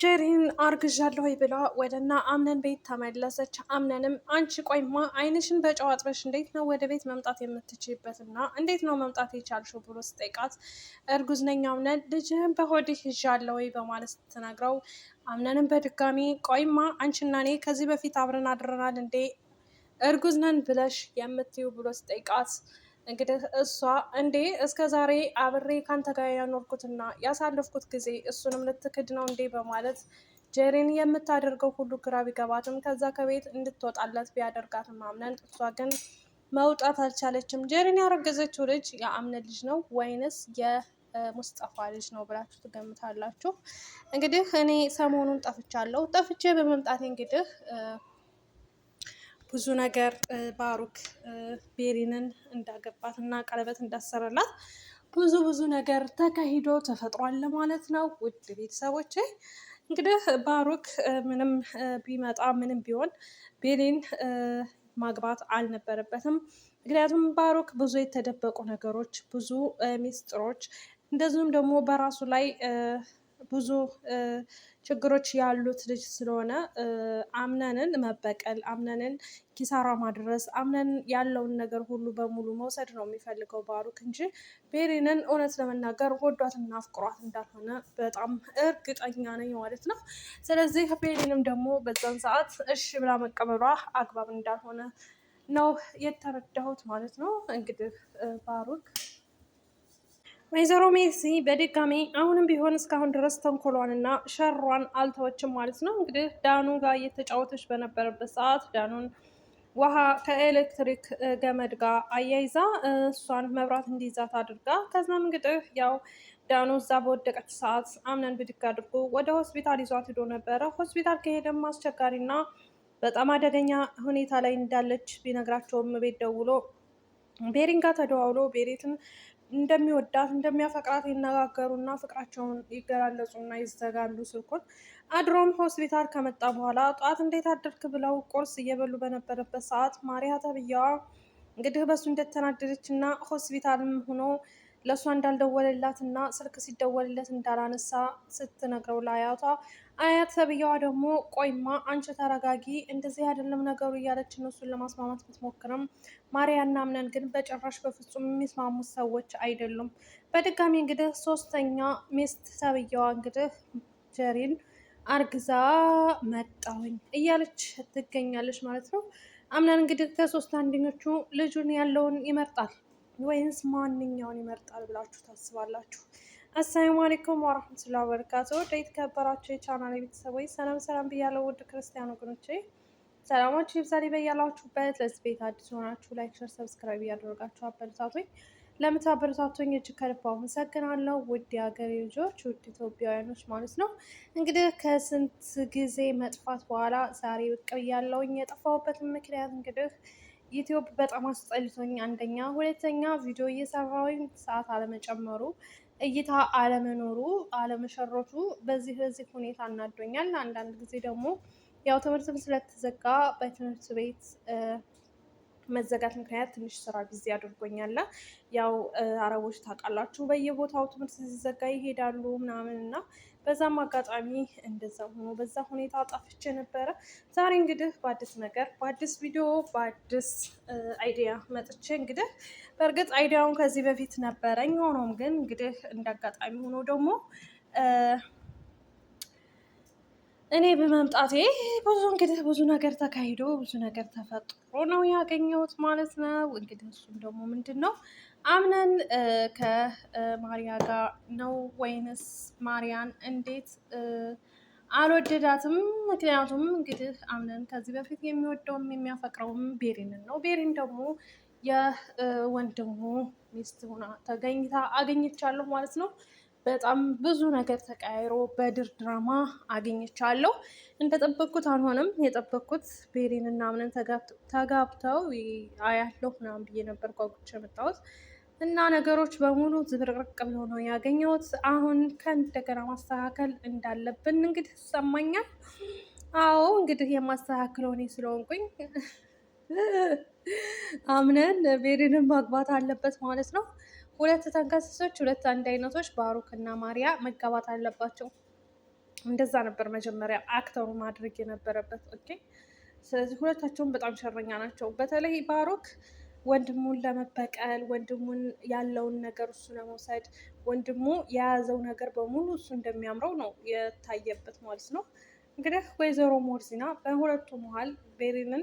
ጄሪን አርግዣለሁ ወይ ብላ ወደና አምነን ቤት ተመለሰች። አምነንም አንቺ ቆይማ አይንሽን በጨው አጥበሽ እንዴት ነው ወደ ቤት መምጣት የምትችይበትና እንዴት ነው መምጣት የቻልሽው ብሎ ስጠይቃት እርጉዝ ነኝ አምነን ልጅህን በሆድህ ይዣለሁ ወይ በማለት ስትነግረው አምነንም በድጋሚ ቆይማ አንቺና እኔ ከዚህ በፊት አብረን አድረናል እንዴ እርጉዝ ነን ብለሽ የምትዩ ብሎ ስጠይቃት እንግዲህ እሷ እንዴ እስከ ዛሬ አብሬ ካንተ ጋር ያኖርኩትና ያሳለፍኩት ጊዜ እሱንም ልትክድ ነው እንዴ በማለት ጄሪን የምታደርገው ሁሉ ግራ ቢገባትም ከዛ ከቤት እንድትወጣለት ቢያደርጋትም አምነን እሷ ግን መውጣት አልቻለችም። ጄሪን ያረገዘችው ልጅ የአምነን ልጅ ነው ወይንስ የሙስጠፋ ልጅ ነው ብላችሁ ትገምታላችሁ? እንግዲህ እኔ ሰሞኑን ጠፍቻለሁ። ጠፍቼ በመምጣቴ እንግዲህ ብዙ ነገር ባሩክ ቤሪንን እንዳገባት እና ቀለበት እንዳሰረላት ብዙ ነገር ተካሂዶ ተፈጥሯል ማለት ነው። ውድ ቤተሰቦቼ እንግዲህ ባሩክ ምንም ቢመጣ ምንም ቢሆን ቤሪን ማግባት አልነበረበትም። ምክንያቱም ባሩክ ብዙ የተደበቁ ነገሮች፣ ብዙ ሚስጥሮች እንደዚሁም ደግሞ በራሱ ላይ ብዙ ችግሮች ያሉት ልጅ ስለሆነ አምነንን መበቀል፣ አምነንን ኪሳራ ማድረስ፣ አምነን ያለውን ነገር ሁሉ በሙሉ መውሰድ ነው የሚፈልገው ባሩክ እንጂ ቤሪንን እውነት ለመናገር ወዷትና አፍቅሯት እንዳልሆነ በጣም እርግጠኛ ነኝ ማለት ነው። ስለዚህ ቤሪንም ደግሞ በዛን ሰዓት እሺ ብላ መቀበሏ አግባብ እንዳልሆነ ነው የተረዳሁት ማለት ነው። እንግዲህ ባሩክ ወይዘሮ ሜርሲ በድጋሚ አሁንም ቢሆን እስካሁን ድረስ ተንኮሏንና ሸሯን አልተወችም ማለት ነው። እንግዲህ ዳኑ ጋር እየተጫወተች በነበረበት ሰዓት ዳኑን ውሃ ከኤሌክትሪክ ገመድ ጋር አያይዛ እሷን መብራት እንዲይዛት አድርጋ ከዛም እንግዲህ ያው ዳኑ እዛ በወደቀች ሰዓት አምነን ብድግ አድርጎ ወደ ሆስፒታል ይዟት ሂዶ ነበረ። ሆስፒታል ከሄደም አስቸጋሪና በጣም አደገኛ ሁኔታ ላይ እንዳለች ቢነግራቸውም ቤት ደውሎ ቤሪን ጋር ተደዋውሎ ቤሪትን እንደሚወዳት እንደሚያፈቅራት ይነጋገሩና ፍቅራቸውን ይገላለጹና ይዘጋሉ ስልኩን። አድሮም ሆስፒታል ከመጣ በኋላ ጠዋት እንዴት አደርክ ብለው ቁርስ እየበሉ በነበረበት ሰዓት ማሪያ ተብያዋ እንግዲህ በሱ እንደተናደደች እና ሆስፒታልም ሆኖ ለእሷ እንዳልደወለላት እና ስልክ ሲደወልለት እንዳላነሳ ስትነግረው ለአያቷ አያት ተብያዋ ደግሞ ቆይማ አንቺ ተረጋጊ፣ እንደዚህ አይደለም ነገሩ እያለች እነሱን ለማስማማት ብትሞክርም ማሪያና አምነን ግን በጭራሽ በፍጹም የሚስማሙት ሰዎች አይደሉም። በድጋሚ እንግዲህ ሶስተኛ ሚስት ተብያዋ እንግዲህ ጀሪን አርግዛ መጣሁኝ እያለች ትገኛለች ማለት ነው። አምነን እንግዲህ ከሶስት አንደኞቹ ልጁን ያለውን ይመርጣል ወይንስ ማንኛውን ይመርጣል ብላችሁ ታስባላችሁ? አሰላሙ አለይኩም ወራህመቱላሂ ወበረካቱ። የተከበራችሁ የቻናል ቤተሰቦች ሰላም ብያለሁ። ውድ ክርስቲያን ወገኖቼ ሰላማችሁ ይብዛልኝ በያላችሁበት። ለዚህ ቤት አዲስ ሆናችሁ ላይክ፣ ሸር፣ ሰብስክራይብ እያደረጋችሁ አበረታቱኝ። ለምታበረታቱኝ እጅግ ከልብ አመሰግናለሁ። ውድ የሀገሬ ልጆች፣ ውድ ኢትዮጵያውያኖች ማለት ነው። እንግዲህ ከስንት ጊዜ መጥፋት በኋላ ዛሬ ብቅ ብያለሁኝ። የጠፋሁበትን ምክንያት እንግዲህ ዩቲዩብ በጣም አስጠልቶኝ፣ አንደኛ፣ ሁለተኛ ቪዲዮ እየሰራሁኝ ሰዓት አለመጨመሩ፣ እይታ አለመኖሩ፣ አለመሸረቱ በዚህ ሁኔታ እናዶኛል። አንዳንድ ጊዜ ደግሞ ያው ትምህርትም ስለተዘጋ በትምህርት ቤት መዘጋት ምክንያት ትንሽ ስራ ጊዜ አድርጎኛል። ያው አረቦች ታውቃላችሁ በየቦታው ትምህርት ሲዘጋ ይሄዳሉ ምናምን እና በዛም አጋጣሚ እንደዛ ሆኖ በዛ ሁኔታ ጠፍቼ ነበረ። ዛሬ እንግዲህ በአዲስ ነገር በአዲስ ቪዲዮ በአዲስ አይዲያ መጥቼ እንግዲህ በእርግጥ አይዲያውን ከዚህ በፊት ነበረኝ። ሆኖም ግን እንግዲህ እንዳጋጣሚ ሆኖ ደግሞ እኔ በመምጣቴ ብዙ ነገር ተካሂዶ ብዙ ነገር ተፈጥሮ ነው ያገኘሁት ማለት ነው። እንግዲህ እሱም ደግሞ ምንድን ነው አምነን ከማሪያ ጋር ነው ወይንስ ማሪያን እንዴት አልወደዳትም? ምክንያቱም እንግዲህ አምነን ከዚህ በፊት የሚወደውም የሚያፈቅረውም ቤሪንን ነው። ቤሪን ደግሞ የወንድሙ ሚስት ሆና ተገኝታ አገኘቻለሁ ማለት ነው። በጣም ብዙ ነገር ተቀያይሮ በድር ድራማ አገኘቻለሁ። እንደጠበቅኩት አልሆነም። የጠበቅኩት ቤሪን እና አምነን ተጋብተው አያለሁ ምናምን ብዬ ነበር ጓጉቼ የመጣሁት እና ነገሮች በሙሉ ዝብርቅርቅ ብሎ ነው ያገኘሁት። አሁን ከእንደገና ማስተካከል እንዳለብን እንግዲህ ይሰማኛል። አዎ እንግዲህ የማስተካክለው እኔ ስለሆንኩኝ አምነን ቤሪንን ማግባት አለበት ማለት ነው። ሁለት ተንከሲሶች፣ ሁለት አንድ አይነቶች ባሩክ እና ማሪያ መጋባት አለባቸው። እንደዛ ነበር መጀመሪያ አክተሩ ማድረግ የነበረበት። ኦኬ። ስለዚህ ሁለታቸውም በጣም ሸረኛ ናቸው። በተለይ ባሮክ ወንድሙን ለመበቀል ወንድሙን ያለውን ነገር እሱ ለመውሰድ ወንድሙ የያዘው ነገር በሙሉ እሱ እንደሚያምረው ነው የታየበት ማለት ነው። እንግዲህ ወይዘሮ ሞርዚና በሁለቱ መሀል ቤሪንን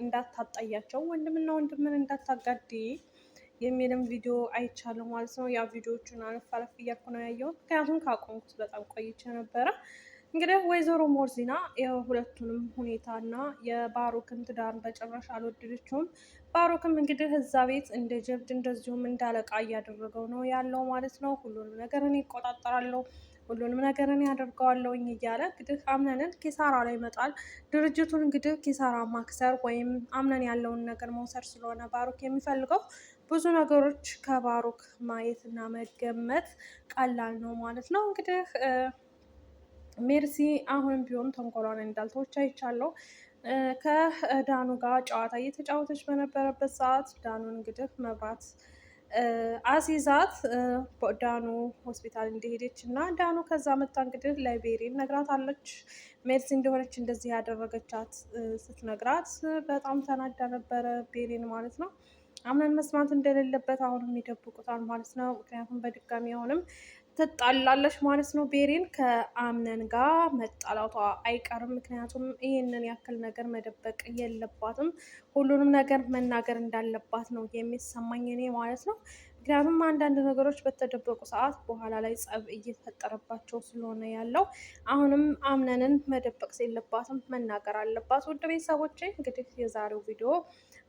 እንዳታጣያቸው ወንድምና ወንድምን እንዳታጋድ የሚልም ቪዲዮ አይቻለሁ ማለት ነው። ያ ቪዲዮዎቹን አለፍ አለፍ እያልኩ ነው ያየሁት፣ ምክንያቱም ካቆምኩት በጣም ቆይቼ ነበረ። እንግዲህ ወይዘሮ ሞርዚና የሁለቱንም ሁኔታና የባሮክን ትዳር በጭራሽ አልወደደችውም። ባሮክም እንግዲህ እዛ ቤት እንደ ጀብድ እንደዚሁም እንዳለቃ እያደረገው ነው ያለው ማለት ነው። ሁሉንም ነገር እኔ እቆጣጠራለሁ፣ ሁሉንም ነገር እኔ አደርገዋለሁኝ እያለ እንግዲህ አምነንን ኪሳራ ላይ መጣል፣ ድርጅቱን እንግዲህ ኪሳራ ማክሰር ወይም አምነን ያለውን ነገር መውሰድ ስለሆነ ባሮክ የሚፈልገው ብዙ ነገሮች ከባሮክ ማየት እና መገመት ቀላል ነው ማለት ነው። እንግዲህ ሜርሲ አሁንም ቢሆን ተንኮሏን እንዳልተወች አይቻለሁ። ከዳኑ ጋር ጨዋታ እየተጫወተች በነበረበት ሰዓት ዳኑን እንግዲህ መብራት አሲዛት ዳኑ ሆስፒታል እንደሄደች እና ዳኑ ከዛ መጣ እንግዲህ ለቤሪን ነግራታለች። ሜርሲ እንደሆነች እንደዚህ ያደረገቻት ስትነግራት በጣም ተናዳ ነበረ ቤሪን ማለት ነው። አምነን መስማት እንደሌለበት አሁንም ይደብቁታል ማለት ነው። ምክንያቱም በድጋሚ አሁንም ትጣላለች ማለት ነው። ቤሪን ከአምነን ጋር መጣላቷ አይቀርም። ምክንያቱም ይህንን ያክል ነገር መደበቅ የለባትም፣ ሁሉንም ነገር መናገር እንዳለባት ነው የሚሰማኝ እኔ ማለት ነው። ምክንያቱም አንዳንድ ነገሮች በተደበቁ ሰዓት በኋላ ላይ ጸብ እየተፈጠረባቸው ስለሆነ ያለው አሁንም አምነንን መደበቅ የለባትም፣ መናገር አለባት። ውድ ቤተሰቦቼ እንግዲህ የዛሬው ቪዲዮ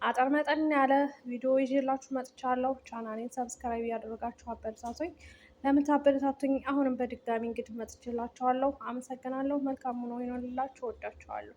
አጠር መጠን ያለ ቪዲዮ ይዤላችሁ መጥቻለሁ። ቻናሌን ሰብስክራይብ እያደረጋችሁ አበረታቱኝ። ለምታበረታቱኝ አሁንም በድጋሚ እንግዲህ መጥቼላችኋለሁ። አመሰግናለሁ። መልካም ሆኖ ይኖርላችሁ። ወዳችኋለሁ።